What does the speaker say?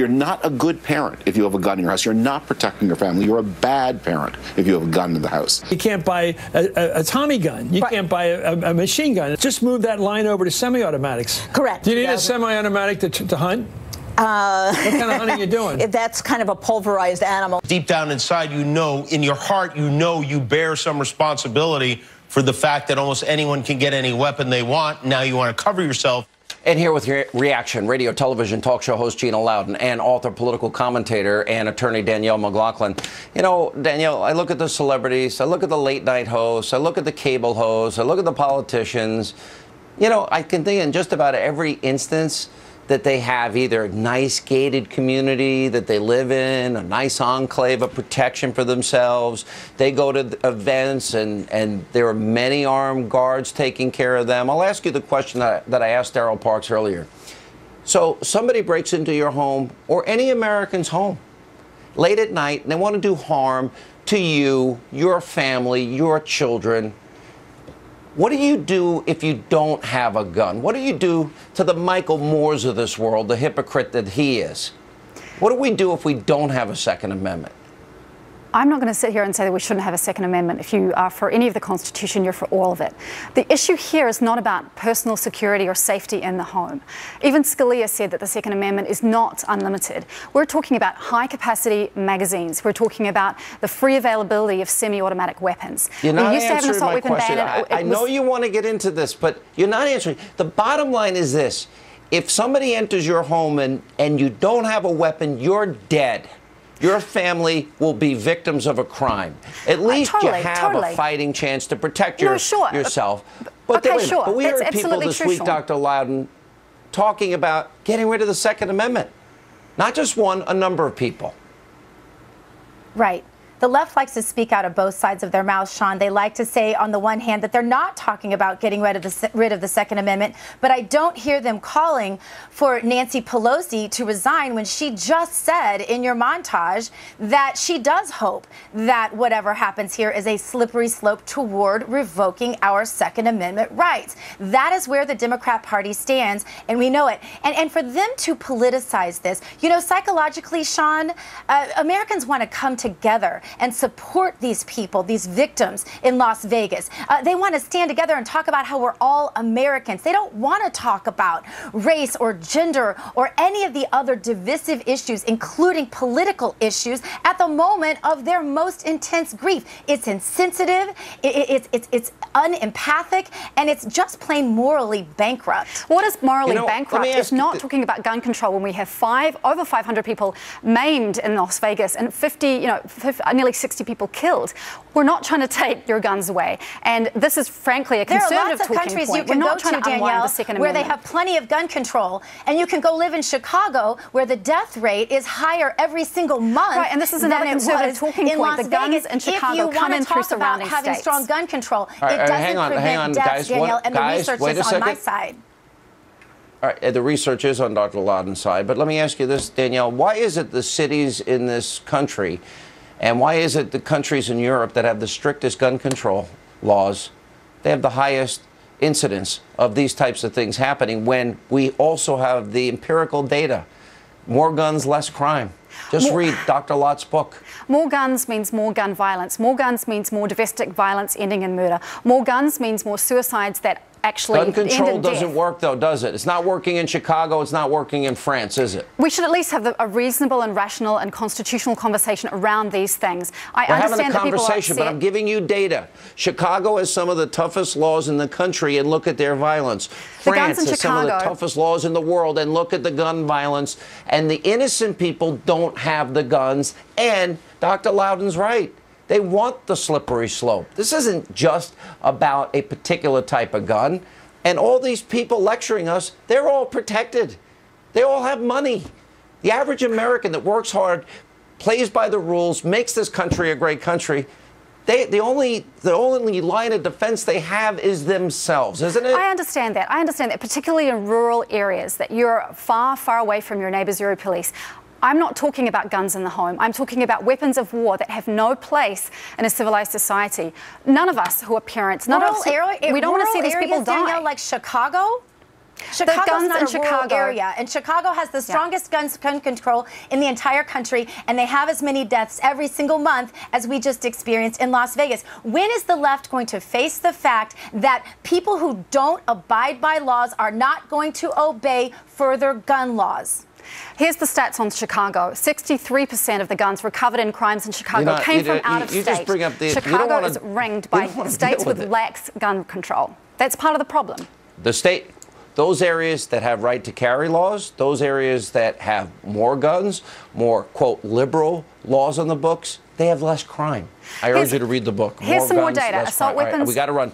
You're not a good parent if you have a gun in your house. You're not protecting your family. You're a bad parent if you have a gun in the house. You can't buy a Tommy gun. You can't buy a machine gun. Just move that line over to semi-automatics. Correct. Do you need a semi-automatic to hunt? What kind of hunting are you doing? That's kind of a pulverized animal. Deep down inside, you know, in your heart, you know you bear some responsibility for the fact that almost anyone can get any weapon they want. Now you want to cover yourself. And here with your reaction, radio, television, talk show host Gina Loudon and author, political commentator, and attorney Danielle McLaughlin. You know, Danielle, I look at the celebrities, I look at the late night hosts, I look at the cable hosts, I look at the politicians. You know, I can think in just about every instance that they have either a nice gated community that they live in, a nice enclave of protection for themselves. They go to events and there are many armed guards taking care of them. I'll ask you the question that I asked Darrell Parks earlier. So somebody breaks into your home or any American's home late at night and they want to do harm to you, your family, your children. What do you do if you don't have a gun? What do you do to the Michael Moores of this world, the hypocrite that he is? What do we do if we don't have a Second Amendment? I'm not going to sit here and say that we shouldn't have a Second Amendment. If you are for any of the Constitution, you're for all of it. The issue here is not about personal security or safety in the home. Even Scalia said that the Second Amendment is not unlimited. We're talking about high-capacity magazines. We're talking about the free availability of semi-automatic weapons. You're not we used to have an answering assault my weapon question. ban. I know you want to get into this, but you're not answering. The bottom line is this. If somebody enters your home and you don't have a weapon, you're dead. Your family will be victims of a crime. At least you have a fighting chance to protect yourself. But, but we heard people this week, Dr. Loudon, talking about getting rid of the Second Amendment. Not just one, a number of people. Right. The left likes to speak out of both sides of their mouths, Sean. They like to say, on the one hand, that they're not talking about getting rid of the Second Amendment, but I don't hear them calling for Nancy Pelosi to resign when she just said in your montage that she does hope that whatever happens here is a slippery slope toward revoking our Second Amendment rights. That is where the Democrat Party stands, and we know it. And for them to politicize this, you know, psychologically, Sean, Americans want to come together and support these people, these victims in Las Vegas. They want to stand together and talk about how we're all Americans. They don't want to talk about race or gender or any of the other divisive issues, including political issues, at the moment of their most intense grief. It's insensitive, it's unempathic, and it's just plain morally bankrupt. What is morally bankrupt is not talking about gun control when we have over 500 people maimed in Las Vegas and nearly 60 people killed. We're not trying to take your guns away. And this is, frankly, a conservative talking point. There are lots of countries you can go to, Danielle, where they have plenty of gun control. And you can go live in Chicago, where the death rate is higher every single month. Right, and this is another conservative talking point. The guns in Chicago come in through surrounding states. Having strong gun control, it doesn't prevent deaths, Danielle, and the research is on my side. All right, the research is on Dr. Loudon's side. But let me ask you this, Danielle. Why is it the cities in this country and why is it the countries in Europe that have the strictest gun control laws, they have the highest incidence of these types of things happening when we also have the empirical data? More guns, less crime. Just read Dr. Lott's book. More guns means more gun violence. More guns means more domestic violence ending in murder. More guns means more suicides that actually gun control doesn't work, though, does it? It's not working in Chicago. It's not working in France, is it? We should at least have a reasonable and rational and constitutional conversation around these things. We're having a conversation, but I'm giving you data. Chicago has some of the toughest laws in the country, and look at their violence. France has some of the toughest laws in the world, and look at the gun violence. And the innocent people don't have the guns. And Dr. Loudon's right. They want the slippery slope. This isn't just about a particular type of gun. And all these people lecturing us, they're all protected. They all have money. The average American that works hard, plays by the rules, makes this country a great country, the only line of defense they have is themselves, isn't it? I understand that. I understand that, particularly in rural areas, that you're far, far away from your neighbours, your police. I'm not talking about guns in the home. I'm talking about weapons of war that have no place in a civilized society. None of us who are parents, we don't want to see these people die. Danielle, like Chicago, Chicago's not in a rural Chicago area, and Chicago has the strongest gun control in the entire country, and they have as many deaths every single month as we just experienced in Las Vegas. When is the left going to face the fact that people who don't abide by laws are not going to obey further gun laws? Here's the stats on Chicago. 63% of the guns recovered in crimes in Chicago came from out of state. Just bring up the, Chicago is ringed by states with lax gun control. That's part of the problem. The state, those areas that have right to carry laws, those areas that have more guns, more, quote, liberal laws on the books, they have less crime. I urge you to read the book. Here's some more data. Assault weapons. We got to run.